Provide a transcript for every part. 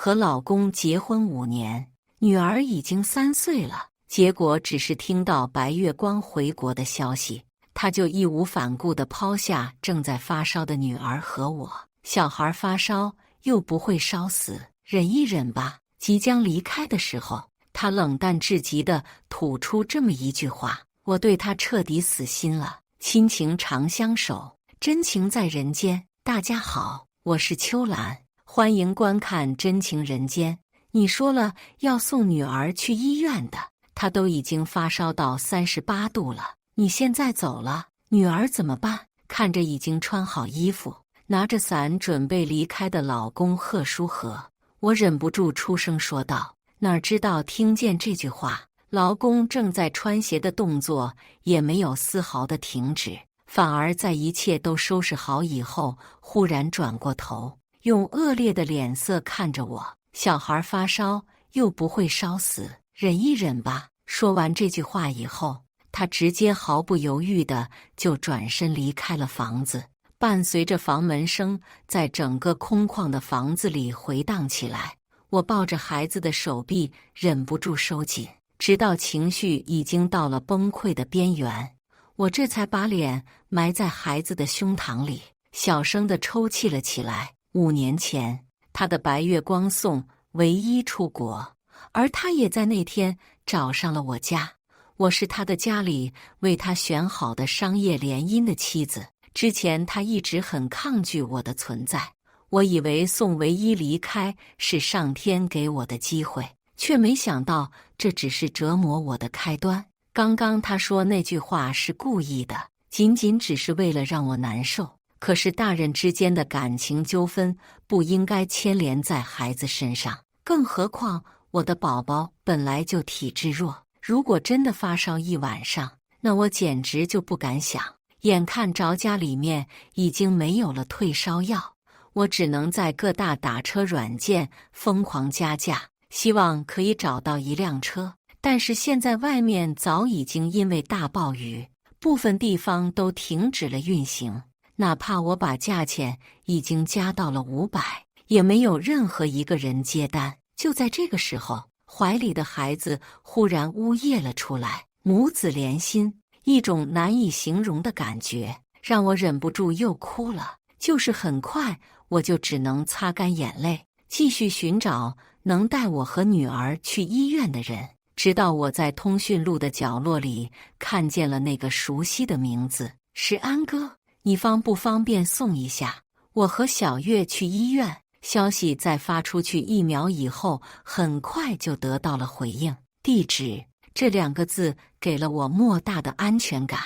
和老公结婚5年，女儿已经3岁了。结果只是听到白月光回国的消息，她就义无反顾地抛下正在发烧的女儿和我。小孩发烧又不会烧死，忍一忍吧。即将离开的时候，她冷淡至极地吐出这么一句话，我对她彻底死心了。亲情长相守，真情在人间。大家好，我是秋兰，欢迎观看《真情人间》。你说了要送女儿去医院的，她都已经发烧到38度了，你现在走了，女儿怎么办？看着已经穿好衣服，拿着伞准备离开的老公贺书和，我忍不住出声说道。哪知道听见这句话，老公正在穿鞋的动作也没有丝毫的停止，反而在一切都收拾好以后，忽然转过头，用恶劣的脸色看着我。小孩发烧又不会烧死，忍一忍吧。说完这句话以后，他直接毫不犹豫的就转身离开了房子，伴随着房门声在整个空旷的房子里回荡起来。我抱着孩子的手臂忍不住收紧，直到情绪已经到了崩溃的边缘，我这才把脸埋在孩子的胸膛里，小声地抽泣了起来。5年前，他的白月光送唯一出国，而他也在那天找上了我家。我是他的家里为他选好的商业联姻的妻子。之前他一直很抗拒我的存在，我以为宋唯一离开是上天给我的机会，却没想到这只是折磨我的开端。刚刚他说那句话是故意的，仅仅只是为了让我难受。可是大人之间的感情纠纷不应该牵连在孩子身上，更何况我的宝宝本来就体质弱，如果真的发烧一晚上，那我简直就不敢想。眼看着家里面已经没有了退烧药，我只能在各大打车软件疯狂加价，希望可以找到一辆车。但是现在外面早已经因为大暴雨，部分地方都停止了运行。哪怕我把价钱已经加到了500，也没有任何一个人接单。就在这个时候，怀里的孩子忽然呜咽了出来，母子连心，一种难以形容的感觉，让我忍不住又哭了。就是很快，我就只能擦干眼泪，继续寻找能带我和女儿去医院的人。直到我在通讯录的角落里看见了那个熟悉的名字，是安哥。你方不方便送一下我和小月去医院？消息在发出去1秒以后，很快就得到了回应。地址这2个字给了我莫大的安全感，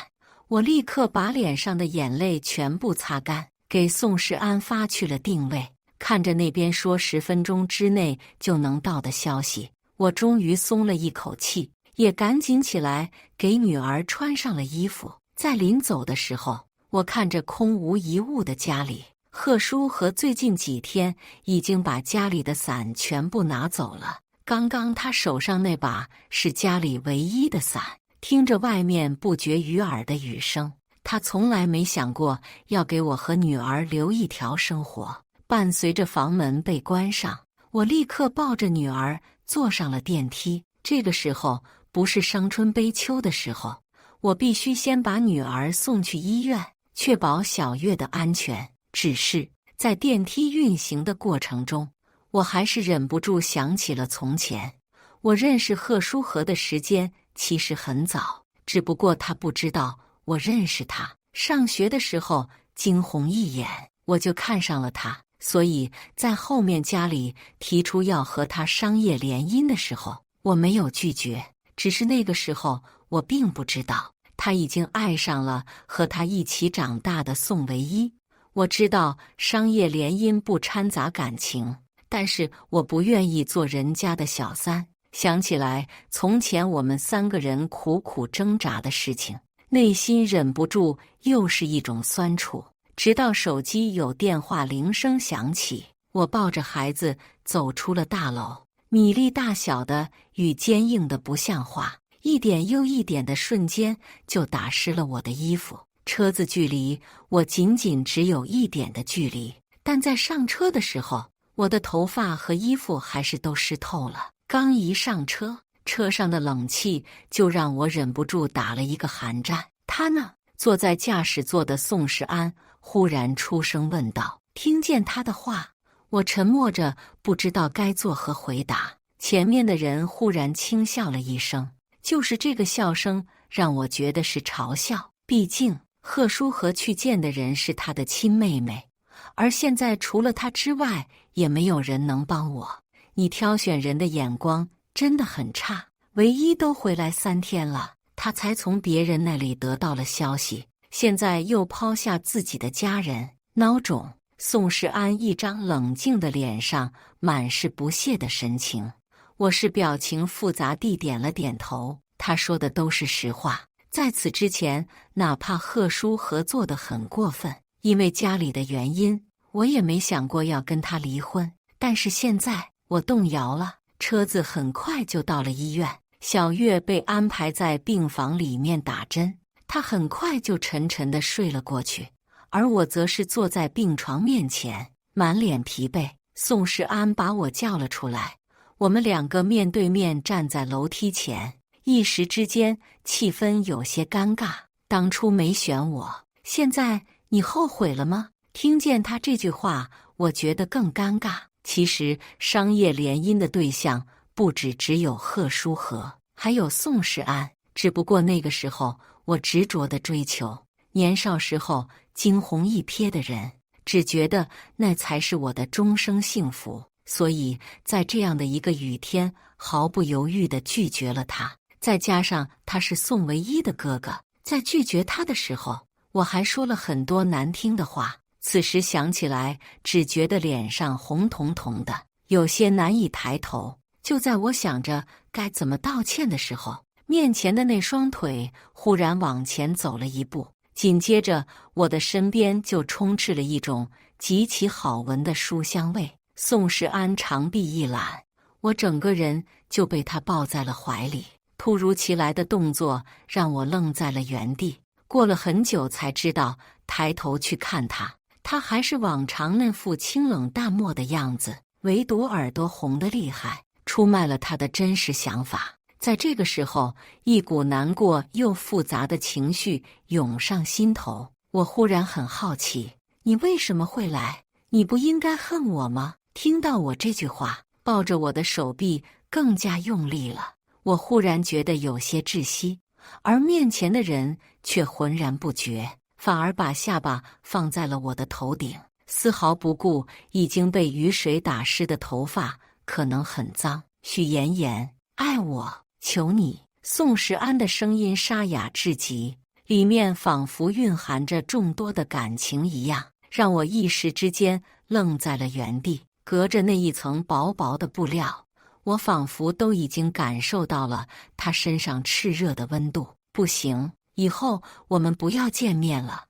我立刻把脸上的眼泪全部擦干，给宋世安发去了定位。看着那边说10分钟之内就能到的消息，我终于松了一口气，也赶紧起来给女儿穿上了衣服。在临走的时候，我看着空无一物的家里，贺书和最近几天已经把家里的伞全部拿走了。刚刚他手上那把是家里唯一的伞。听着外面不绝于耳的雨声，他从来没想过要给我和女儿留一条生活。伴随着房门被关上，我立刻抱着女儿坐上了电梯。这个时候不是伤春悲秋的时候，我必须先把女儿送去医院，确保小月的安全。只是在电梯运行的过程中，我还是忍不住想起了从前。我认识贺书和的时间其实很早，只不过他不知道我认识他。上学的时候惊鸿一眼，我就看上了他，所以在后面家里提出要和他商业联姻的时候，我没有拒绝。只是那个时候我并不知道他已经爱上了和他一起长大的宋唯一。我知道商业联姻不掺杂感情，但是我不愿意做人家的小三。想起来从前我们3个人苦苦挣扎的事情，内心忍不住又是一种酸楚。直到手机有电话铃声响起，我抱着孩子走出了大楼。米粒大小的雨坚硬的不像话，一点又一点的瞬间就打湿了我的衣服。车子距离我仅仅只有1点的距离，但在上车的时候，我的头发和衣服还是都湿透了。刚一上车，车上的冷气就让我忍不住打了一个寒战。他呢，坐在驾驶座的宋世安忽然出声问道。听见他的话，我沉默着，不知道该作何回答。前面的人忽然轻笑了一声，就是这个笑声让我觉得是嘲笑。毕竟贺书和去见的人是他的亲妹妹，而现在除了他之外，也没有人能帮我。你挑选人的眼光真的很差。唯一都回来3天了，他才从别人那里得到了消息，现在又抛下自己的家人，孬种。宋世安一张冷静的脸上满是不屑的神情。我是表情复杂地点了点头，他说的都是实话。在此之前，哪怕贺书合作得很过分，因为家里的原因，我也没想过要跟他离婚。但是现在我动摇了。车子很快就到了医院，小月被安排在病房里面打针，她很快就沉沉地睡了过去，而我则是坐在病床面前，满脸疲惫。宋世安把我叫了出来，我们2个面对面站在楼梯前，一时之间气氛有些尴尬。当初没选我，现在你后悔了吗？听见他这句话，我觉得更尴尬。其实商业联姻的对象不只有贺书和，还有宋世安，只不过那个时候我执着的追求，年少时候惊鸿一瞥的人，只觉得那才是我的终生幸福，所以在这样的一个雨天，毫不犹豫地拒绝了他。再加上他是宋唯一的哥哥，在拒绝他的时候，我还说了很多难听的话。此时想起来，只觉得脸上红彤彤的，有些难以抬头。就在我想着该怎么道歉的时候，面前的那双腿忽然往前走了一步，紧接着我的身边就充斥了一种极其好闻的书香味。宋世安长臂一揽，我整个人就被他抱在了怀里。突如其来的动作让我愣在了原地，过了很久才知道，抬头去看他，他还是往常那副清冷淡漠的样子，唯独耳朵红得厉害，出卖了他的真实想法。在这个时候，一股难过又复杂的情绪涌上心头。我忽然很好奇，你为什么会来？你不应该恨我吗？听到我这句话，抱着我的手臂更加用力了。我忽然觉得有些窒息，而面前的人却浑然不觉，反而把下巴放在了我的头顶，丝毫不顾已经被雨水打湿的头发可能很脏。许妍妍，爱我，求你。宋世安的声音沙哑至极，里面仿佛蕴含着众多的感情一样，让我一时之间愣在了原地。隔着那一层薄薄的布料，我仿佛都已经感受到了他身上炽热的温度。不行，以后我们不要见面了，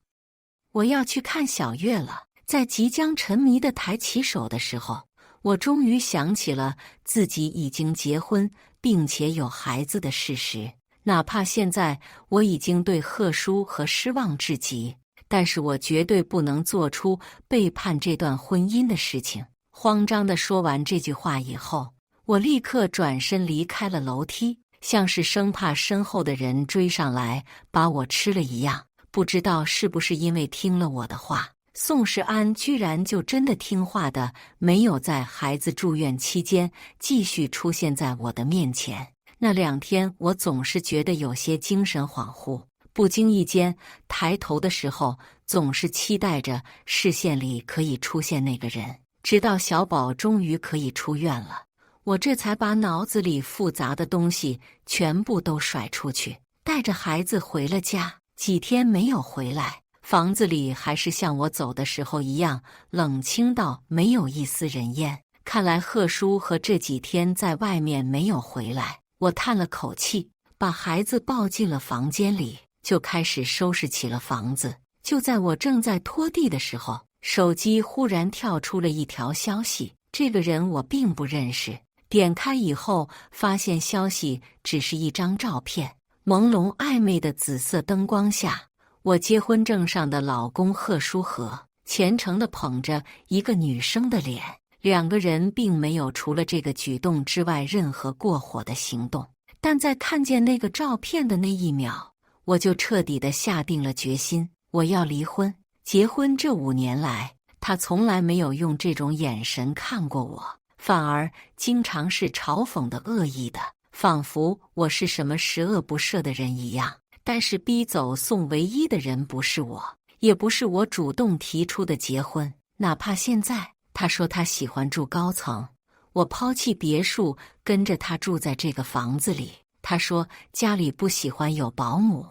我要去看小月了。在即将沉迷的抬起手的时候，我终于想起了自己已经结婚并且有孩子的事实。哪怕现在我已经对贺书和失望至极，但是我绝对不能做出背叛这段婚姻的事情。慌张地说完这句话以后，我立刻转身离开了楼梯，像是生怕身后的人追上来把我吃了一样。不知道是不是因为听了我的话，宋世安居然就真的听话的没有在孩子住院期间继续出现在我的面前。那2天我总是觉得有些精神恍惚，不经意间抬头的时候总是期待着视线里可以出现那个人。直到小宝终于可以出院了，我这才把脑子里复杂的东西全部都甩出去，带着孩子回了家。几天没有回来，房子里还是像我走的时候一样冷清到没有一丝人烟。看来贺书和这几天在外面没有回来。我叹了口气，把孩子抱进了房间里，就开始收拾起了房子。就在我正在拖地的时候，手机忽然跳出了一条消息，这个人我并不认识。点开以后，发现消息只是一张照片，朦胧暧昧的紫色灯光下，我结婚证上的老公贺书和虔诚地捧着一个女生的脸，两个人并没有除了这个举动之外任何过火的行动。但在看见那个照片的那一秒，我就彻底地下定了决心，我要离婚。结婚这5年来，他从来没有用这种眼神看过我，反而经常是嘲讽的、恶意的，仿佛我是什么十恶不赦的人一样。但是逼走宋唯一的人不是我，也不是我主动提出的结婚。哪怕现在他说他喜欢住高层，我抛弃别墅跟着他住在这个房子里。他说家里不喜欢有保姆，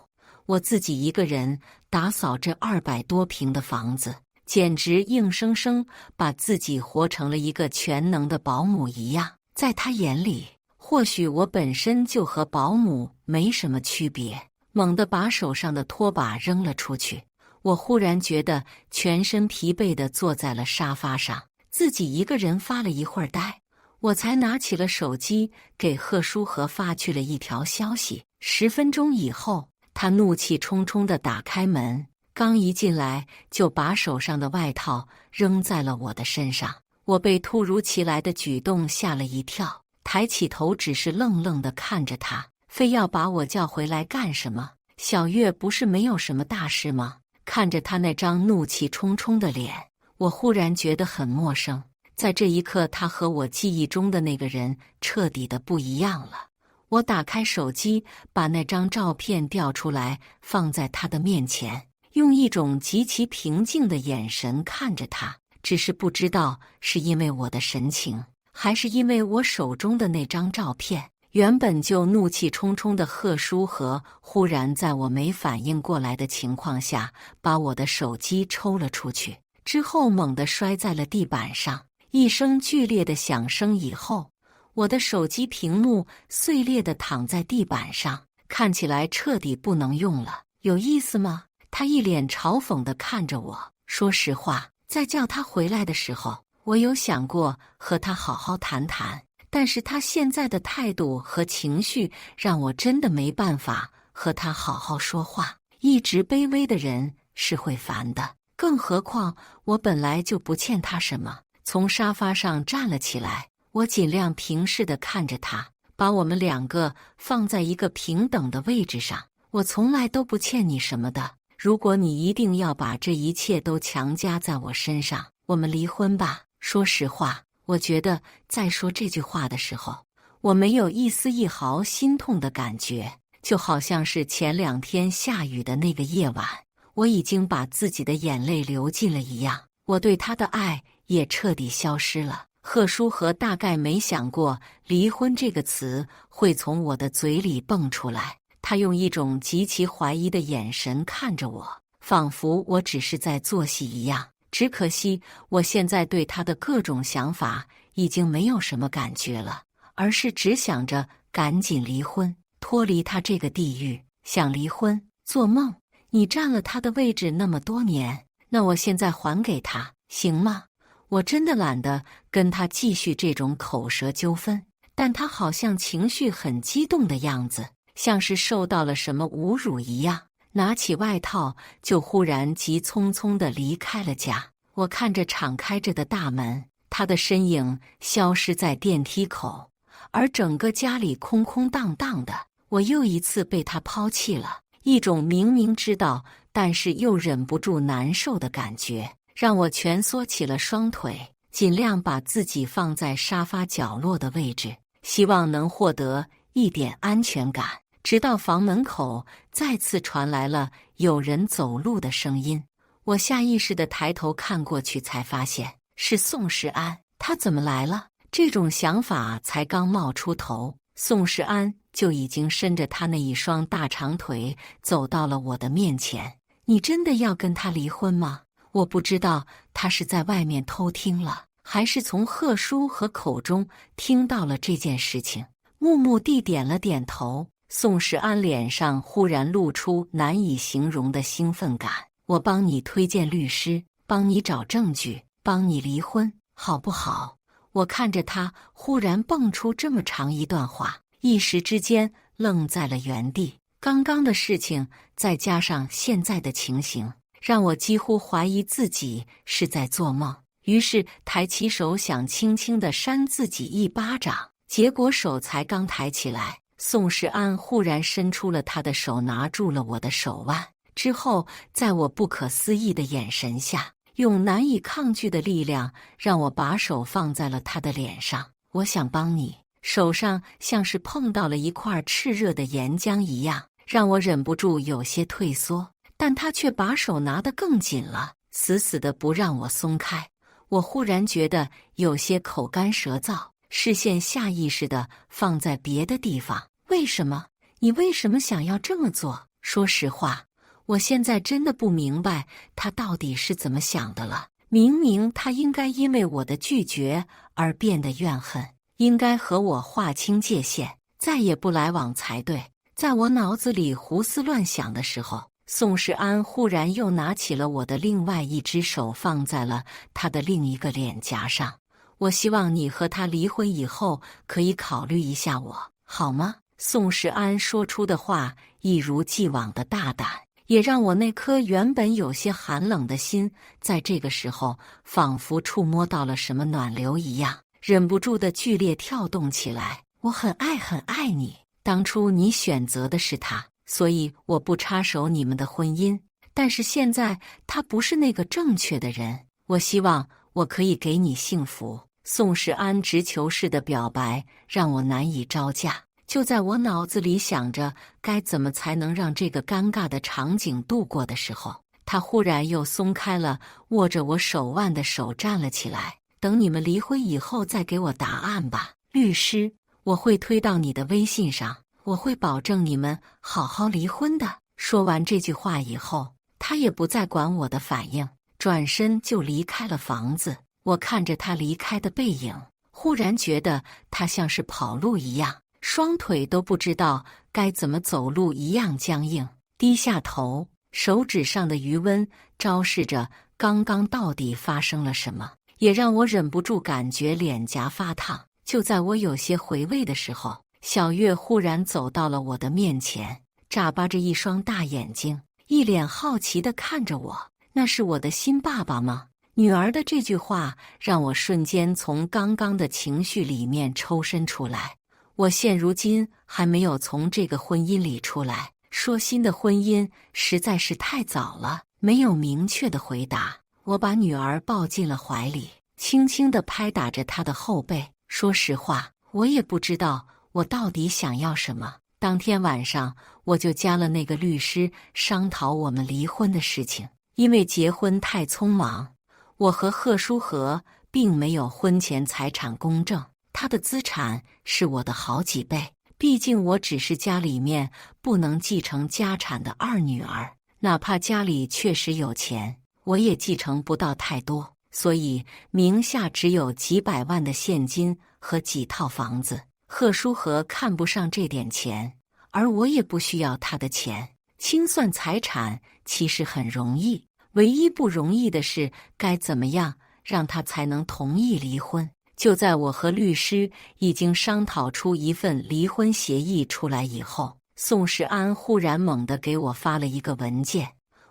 我自己一个人打扫这200多平的房子，简直硬生生把自己活成了一个全能的保姆一样。在他眼里，或许我本身就和保姆没什么区别。猛地把手上的拖把扔了出去，我忽然觉得全身疲惫地坐在了沙发上，自己一个人发了一会儿呆，我才拿起了手机给贺书和发去了一条消息。10分钟以后，他怒气冲冲地打开门，刚一进来就把手上的外套扔在了我的身上。我被突如其来的举动吓了一跳，抬起头只是愣愣地看着他，非要把我叫回来干什么？小月不是没有什么大事吗？看着他那张怒气冲冲的脸，我忽然觉得很陌生。在这一刻，他和我记忆中的那个人彻底的不一样了。我打开手机，把那张照片调出来，放在他的面前，用一种极其平静的眼神看着他。只是不知道是因为我的神情，还是因为我手中的那张照片，原本就怒气冲冲的贺书和忽然在我没反应过来的情况下，把我的手机抽了出去，之后猛地摔在了地板上。一声剧烈的响声以后，我的手机屏幕碎裂地躺在地板上，看起来彻底不能用了。有意思吗？他一脸嘲讽地看着我。说实话，在叫他回来的时候，我有想过和他好好谈谈，但是他现在的态度和情绪让我真的没办法和他好好说话。一直卑微的人是会烦的，更何况我本来就不欠他什么。从沙发上站了起来，我尽量平视地看着他，把我们2个放在一个平等的位置上。我从来都不欠你什么的，如果你一定要把这一切都强加在我身上，我们离婚吧。说实话，我觉得在说这句话的时候，我没有一丝一毫心痛的感觉，就好像是前2天下雨的那个夜晚，我已经把自己的眼泪流尽了一样。我对他的爱也彻底消失了。贺书和大概没想过离婚这个词会从我的嘴里蹦出来，他用一种极其怀疑的眼神看着我，仿佛我只是在做戏一样。只可惜我现在对他的各种想法已经没有什么感觉了，而是只想着赶紧离婚，脱离他这个地狱。想离婚？做梦！你占了他的位置那么多年，那我现在还给他，行吗？我真的懒得跟他继续这种口舌纠纷，但他好像情绪很激动的样子，像是受到了什么侮辱一样，拿起外套就忽然急匆匆地离开了家。我看着敞开着的大门，他的身影消失在电梯口，而整个家里空空荡荡的。我又一次被他抛弃了，一种明明知道但是又忍不住难受的感觉，让我蜷缩起了双腿，尽量把自己放在沙发角落的位置，希望能获得一点安全感。直到房门口再次传来了有人走路的声音，我下意识地抬头看过去，才发现是宋世安。他怎么来了？这种想法才刚冒出头，宋世安就已经伸着他那一双大长腿走到了我的面前。你真的要跟他离婚吗？我不知道他是在外面偷听了，还是从贺书和口中听到了这件事情。木木地点了点头。宋世安脸上忽然露出难以形容的兴奋感。我帮你推荐律师，帮你找证据，帮你离婚，好不好？我看着他忽然蹦出这么长一段话，一时之间愣在了原地。刚刚的事情再加上现在的情形，让我几乎怀疑自己是在做梦。于是抬起手想轻轻地扇自己一巴掌，结果手才刚抬起来，宋世安忽然伸出了他的手，拿住了我的手腕，之后在我不可思议的眼神下，用难以抗拒的力量让我把手放在了他的脸上。我想帮你，手上像是碰到了一块炽热的岩浆一样，让我忍不住有些退缩，但他却把手拿得更紧了，死死的不让我松开。我忽然觉得有些口干舌燥，视线下意识地放在别的地方。为什么？你为什么想要这么做？说实话，我现在真的不明白他到底是怎么想的了。明明他应该因为我的拒绝而变得怨恨，应该和我划清界限，再也不来往才对。在我脑子里胡思乱想的时候，宋世安忽然又拿起了我的另外一只手，放在了他的另一个脸颊上。我希望你和他离婚以后可以考虑一下我，好吗？宋世安说出的话一如既往的大胆，也让我那颗原本有些寒冷的心在这个时候仿佛触摸到了什么暖流一样，忍不住的剧烈跳动起来。我很爱你，当初你选择的是他，所以我不插手你们的婚姻，但是现在他不是那个正确的人，我希望我可以给你幸福。宋世安直球式的表白让我难以招架。就在我脑子里想着该怎么才能让这个尴尬的场景度过的时候，他忽然又松开了握着我手腕的手，站了起来。等你们离婚以后再给我答案吧，律师，我会推到你的微信上，我会保证你们好好离婚的。说完这句话以后，他也不再管我的反应，转身就离开了房子。我看着他离开的背影，忽然觉得他像是跑路一样，双腿都不知道该怎么走路一样僵硬，低下头，手指上的余温昭示着刚刚到底发生了什么，也让我忍不住感觉脸颊发烫。就在我有些回味的时候，小月忽然走到了我的面前，眨巴着一双大眼睛，一脸好奇地看着我。那是我的新爸爸吗？女儿的这句话让我瞬间从刚刚的情绪里面抽身出来。我现如今还没有从这个婚姻里出来，说新的婚姻实在是太早了，没有明确的回答。我把女儿抱进了怀里，轻轻地拍打着她的后背。说实话，我也不知道我到底想要什么。当天晚上，我就加了那个律师，商讨我们离婚的事情。因为结婚太匆忙，我和贺书和并没有婚前财产公证，他的资产是我的好几倍。毕竟我只是家里面不能继承家产的二女儿，哪怕家里确实有钱，我也继承不到太多，所以名下只有几百万的现金和几套房子。贺书和看不上这点钱，而我也不需要他的钱。清算财产其实很容易，唯一不容易的是该怎么样让他才能同意离婚。就在我和律师已经商讨出一份离婚协议出来以后，宋世安忽然猛地给我发了一个文件。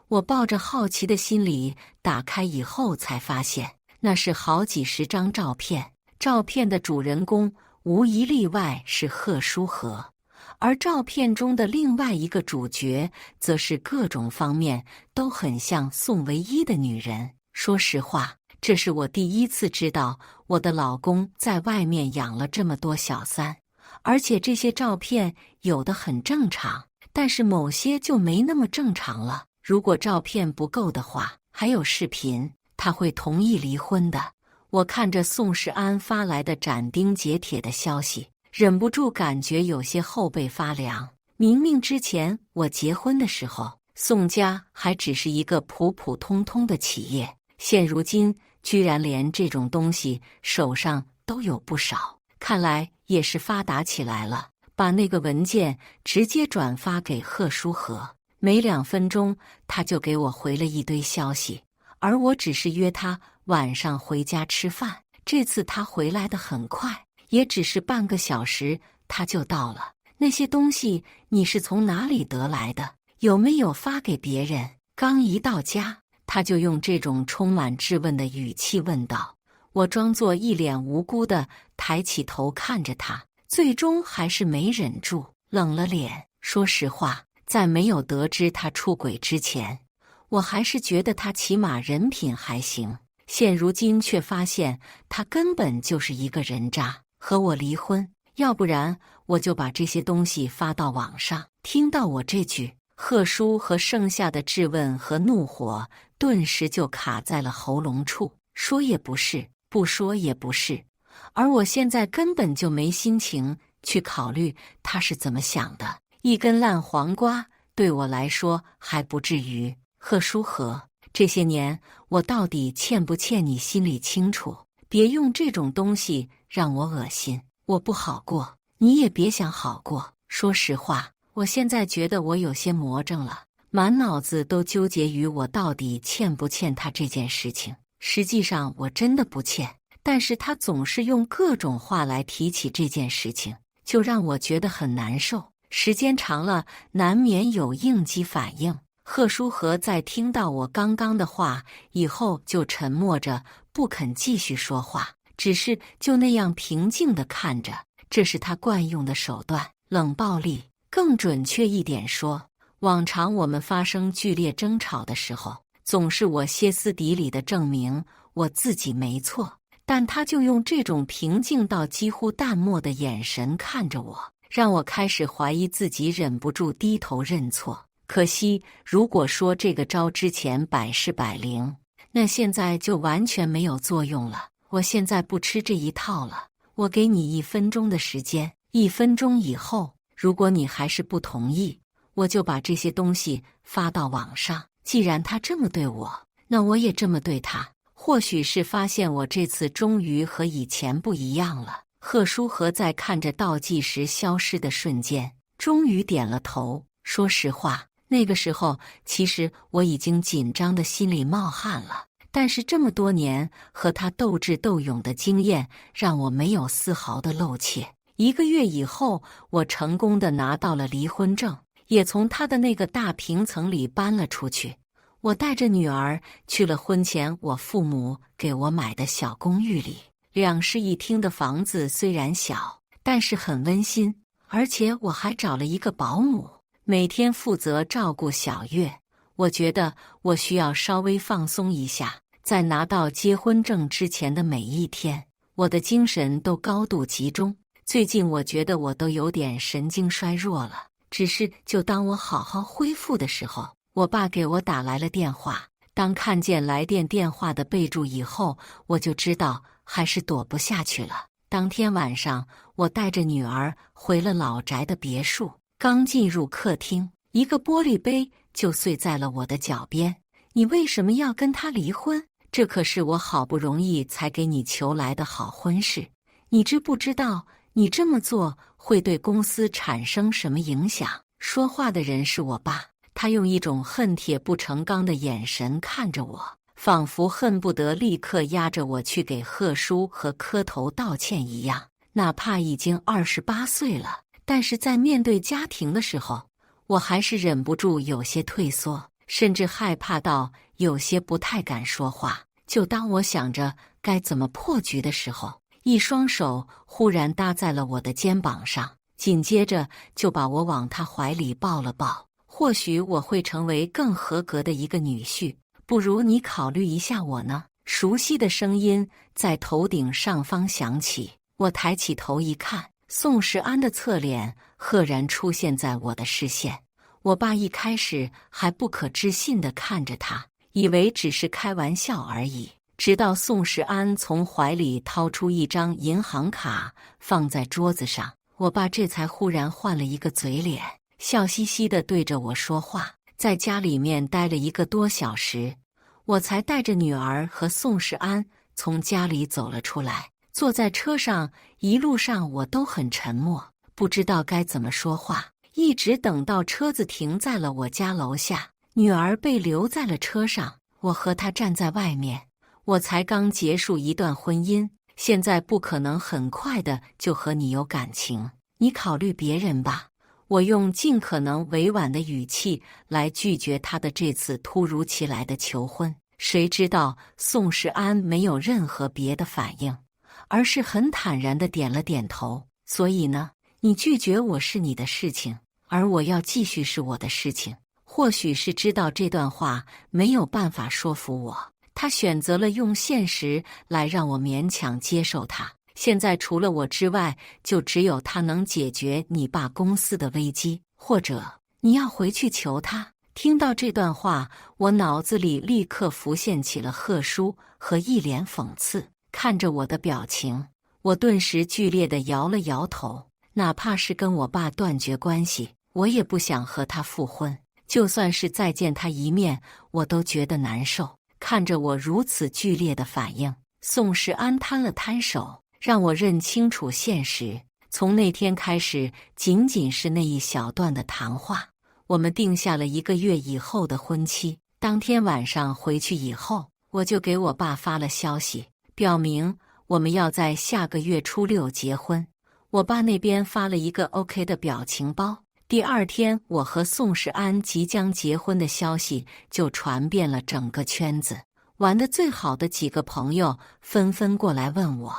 我抱着好奇的心理打开以后，才发现那是好几十张照片，照片的主人公无一例外是贺书和，而照片中的另外一个主角则是各种方面都很像宋唯一的女人。说实话，这是我第一次知道我的老公在外面养了这么多小三，而且这些照片有的很正常，但是某些就没那么正常了。如果照片不够的话，还有视频，他会同意离婚的。我看着宋世安发来的斩钉截铁的消息，忍不住感觉有些后背发凉。明明之前我结婚的时候，宋家还只是一个普普通通的企业，现如今居然连这种东西手上都有不少，看来也是发达起来了。把那个文件直接转发给贺书和，没2分钟他就给我回了一堆消息，而我只是约他晚上回家吃饭。这次他回来的很快，也只是半个小时他就到了。那些东西你是从哪里得来的？有没有发给别人？刚一到家，他就用这种充满质问的语气问道。我装作一脸无辜的抬起头看着他，最终还是没忍住，冷了脸。说实话，在没有得知他出轨之前，我还是觉得他起码人品还行。现如今却发现他根本就是一个人渣，和我离婚，要不然我就把这些东西发到网上。听到我这句，贺叔和剩下的质问和怒火顿时就卡在了喉咙处，说也不是，不说也不是，而我现在根本就没心情去考虑他是怎么想的。一根烂黄瓜对我来说还不至于。贺书和，这些年我到底欠不欠你心里清楚，别用这种东西让我恶心，我不好过，你也别想好过。说实话，我现在觉得我有些魔怔了，满脑子都纠结于我到底欠不欠他这件事情。实际上我真的不欠，但是他总是用各种话来提起这件事情，就让我觉得很难受。时间长了，难免有应激反应。贺书和在听到我刚刚的话以后，就沉默着不肯继续说话，只是就那样平静地看着。这是他惯用的手段，冷暴力。更准确一点说，往常我们发生剧烈争吵的时候，总是我歇斯底里地证明我自己没错，但他就用这种平静到几乎淡漠的眼神看着我，让我开始怀疑自己，忍不住低头认错。可惜，如果说这个招之前百试百灵，那现在就完全没有作用了。我现在不吃这一套了，我给你1分钟的时间，1分钟以后，如果你还是不同意，我就把这些东西发到网上。既然他这么对我，那我也这么对他。或许是发现我这次终于和以前不一样了，贺书和在看着倒计时消失的瞬间，终于点了头。说实话，那个时候其实我已经紧张的心里冒汗了，但是这么多年和他斗智斗勇的经验让我没有丝毫的露怯。1个月以后，我成功的拿到了离婚证，也从他的那个大平层里搬了出去。我带着女儿去了婚前我父母给我买的小公寓里，2室1厅的房子虽然小，但是很温馨，而且我还找了一个保姆，每天负责照顾小月。我觉得我需要稍微放松一下，在拿到结婚证之前的每一天，我的精神都高度集中。最近我觉得我都有点神经衰弱了，只是就当我好好恢复的时候，我爸给我打来了电话。当看见来电电话的备注以后，我就知道还是躲不下去了。当天晚上，我带着女儿回了老宅的别墅，刚进入客厅，一个玻璃杯就碎在了我的脚边。你为什么要跟他离婚？这可是我好不容易才给你求来的好婚事，你知不知道你这么做会对公司产生什么影响？说话的人是我爸，他用一种恨铁不成钢的眼神看着我，仿佛恨不得立刻压着我去给贺叔和磕头道歉一样。哪怕已经28岁了，但是在面对家庭的时候，我还是忍不住有些退缩，甚至害怕到有些不太敢说话。就当我想着该怎么破局的时候，一双手忽然搭在了我的肩膀上，紧接着就把我往他怀里抱了抱。或许我会成为更合格的一个女婿，不如你考虑一下我呢？熟悉的声音在头顶上方响起，我抬起头一看，宋时安的侧脸赫然出现在我的视线。我爸一开始还不可置信地看着他，以为只是开玩笑而已，直到宋时安从怀里掏出一张银行卡放在桌子上，我爸这才忽然换了一个嘴脸，笑嘻嘻地对着我说话。在家里面待了1个多小时，我才带着女儿和宋时安从家里走了出来。坐在车上，一路上我都很沉默，不知道该怎么说话，一直等到车子停在了我家楼下，女儿被留在了车上，我和她站在外面。我才刚结束一段婚姻，现在不可能很快的就和你有感情，你考虑别人吧。我用尽可能委婉的语气来拒绝他的这次突如其来的求婚。谁知道宋世安没有任何别的反应，而是很坦然地点了点头。所以呢，你拒绝我是你的事情，而我要继续是我的事情。或许是知道这段话没有办法说服我，他选择了用现实来让我勉强接受他。现在除了我之外，就只有他能解决你爸公司的危机，或者你要回去求他。听到这段话，我脑子里立刻浮现起了贺叔和一脸讽刺。看着我的表情，我顿时剧烈地摇了摇头。哪怕是跟我爸断绝关系，我也不想和他复婚。就算是再见他一面，我都觉得难受。看着我如此剧烈的反应，宋世安摊了摊手，让我认清楚现实。从那天开始，仅仅是那一小段的谈话，我们定下了1个月以后的婚期。当天晚上回去以后，我就给我爸发了消息，表明我们要在下个月初6结婚。我爸那边发了一个 OK 的表情包。第2天，我和宋世安即将结婚的消息就传遍了整个圈子。玩得最好的几个朋友纷纷过来问我，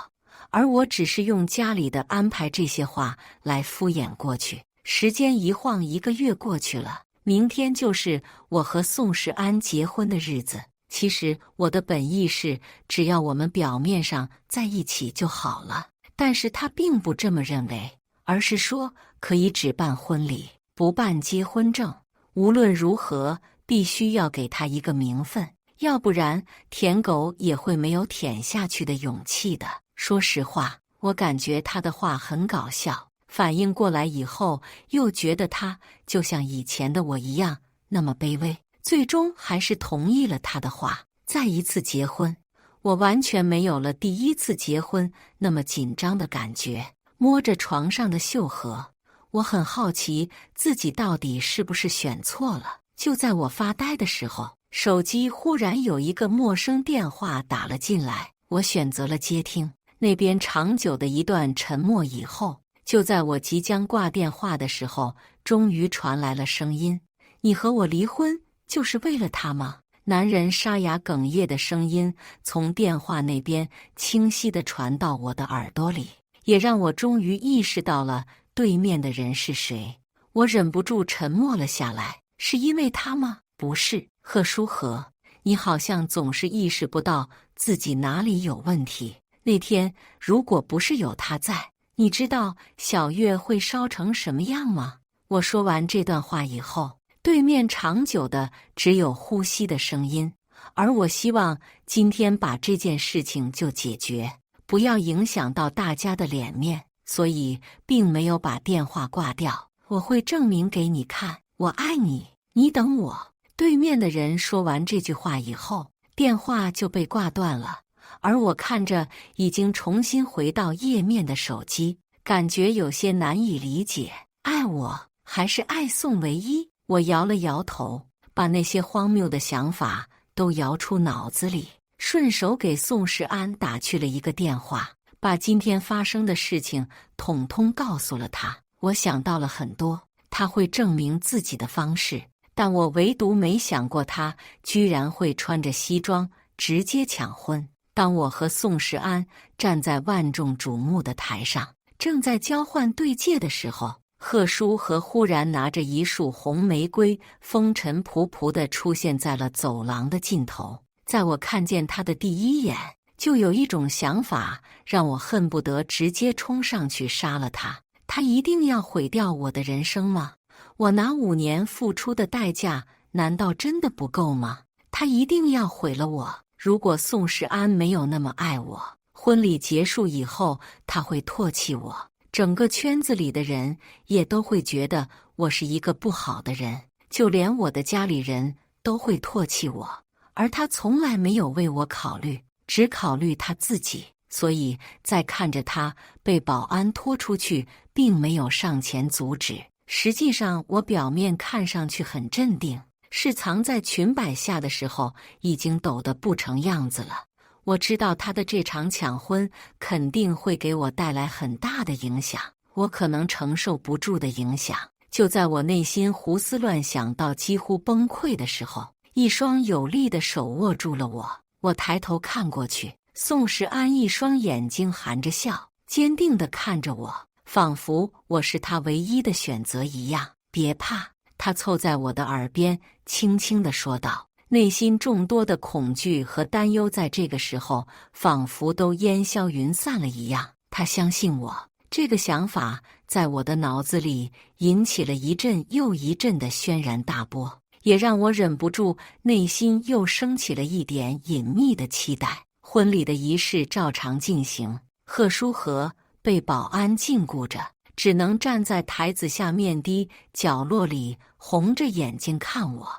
而我只是用家里的安排这些话来敷衍过去。时间一晃1个月过去了，明天就是我和宋世安结婚的日子。其实我的本意是，只要我们表面上在一起就好了，但是他并不这么认为，而是说可以只办婚礼，不办结婚证。无论如何，必须要给他一个名分，要不然舔狗也会没有舔下去的勇气的。说实话，我感觉他的话很搞笑，反应过来以后，又觉得他就像以前的我一样那么卑微，最终还是同意了他的话。再一次结婚，我完全没有了第一次结婚那么紧张的感觉。摸着床上的绣盒，我很好奇自己到底是不是选错了。就在我发呆的时候，手机忽然有一个陌生电话打了进来，我选择了接听。那边长久的一段沉默以后，就在我即将挂电话的时候，终于传来了声音：“你和我离婚就是为了他吗？”男人沙哑哽咽的声音从电话那边清晰地传到我的耳朵里，也让我终于意识到了对面的人是谁。我忍不住沉默了下来。是因为他吗？不是，贺书和，你好像总是意识不到自己哪里有问题。那天如果不是有他在，你知道小月会烧成什么样吗？我说完这段话以后，对面长久的只有呼吸的声音，而我希望今天把这件事情就解决，不要影响到大家的脸面，所以并没有把电话挂掉。我会证明给你看，我爱你，你等我。对面的人说完这句话以后，电话就被挂断了，而我看着已经重新回到页面的手机，感觉有些难以理解。爱我还是爱宋唯一？我摇了摇头，把那些荒谬的想法都摇出脑子里，顺手给宋世安打去了一个电话，把今天发生的事情统统告诉了他。我想到了很多他会证明自己的方式，但我唯独没想过他居然会穿着西装直接抢婚。当我和宋世安站在万众瞩目的台上，正在交换对戒的时候，贺书和忽然拿着一束红玫瑰，风尘仆仆地出现在了走廊的尽头。在我看见他的第一眼，就有一种想法，让我恨不得直接冲上去杀了他。他一定要毁掉我的人生吗？我拿5年付出的代价，难道真的不够吗？他一定要毁了我。如果宋世安没有那么爱我，婚礼结束以后，他会唾弃我，整个圈子里的人也都会觉得我是一个不好的人，就连我的家里人都会唾弃我。而他从来没有为我考虑，只考虑他自己。所以在看着他被保安拖出去，并没有上前阻止。实际上我表面看上去很镇定，是藏在裙摆下的时候已经抖得不成样子了。我知道他的这场抢婚肯定会给我带来很大的影响，我可能承受不住的影响，就在我内心胡思乱想到几乎崩溃的时候，一双有力的手握住了我。我抬头看过去，宋时安一双眼睛含着笑，坚定地看着我，仿佛我是他唯一的选择一样。别怕，他凑在我的耳边轻轻地说道，内心众多的恐惧和担忧在这个时候仿佛都烟消云散了一样。他相信我。这个想法在我的脑子里引起了一阵又一阵的轩然大波，也让我忍不住内心又升起了一点隐秘的期待。婚礼的仪式照常进行，贺书和被保安禁锢着，只能站在台子下面的角落里红着眼睛看我。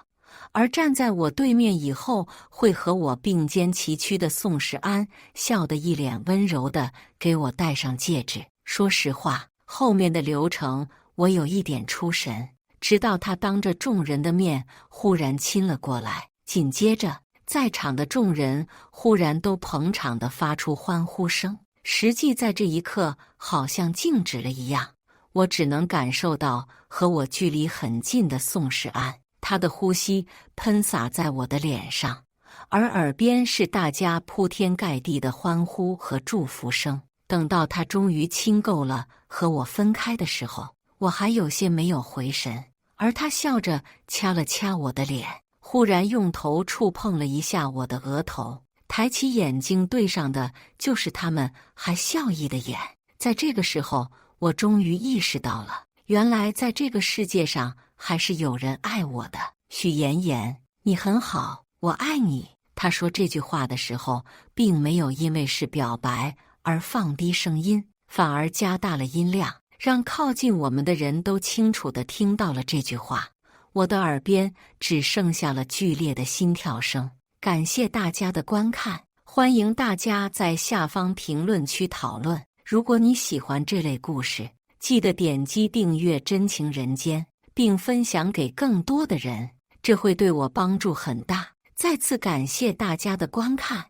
而站在我对面以后会和我并肩齐驱的宋时安，笑得一脸温柔地给我戴上戒指。说实话，后面的流程我有一点出神，直到他当着众人的面忽然亲了过来，紧接着在场的众人忽然都捧场地发出欢呼声，实际在这一刻好像静止了一样。我只能感受到和我距离很近的宋时安，他的呼吸喷洒在我的脸上，而耳边是大家铺天盖地的欢呼和祝福声。等到他终于亲够了和我分开的时候，我还有些没有回神，而他笑着掐了掐我的脸，忽然用头触碰了一下我的额头，抬起眼睛对上的就是他们还笑意的眼。在这个时候，我终于意识到了，原来在这个世界上还是有人爱我的。许妍妍，你很好，我爱你。他说这句话的时候，并没有因为是表白而放低声音，反而加大了音量，让靠近我们的人都清楚地听到了这句话。我的耳边只剩下了剧烈的心跳声。感谢大家的观看，欢迎大家在下方评论区讨论。如果你喜欢这类故事，记得点击订阅真情人间，并分享给更多的人，这会对我帮助很大。再次感谢大家的观看。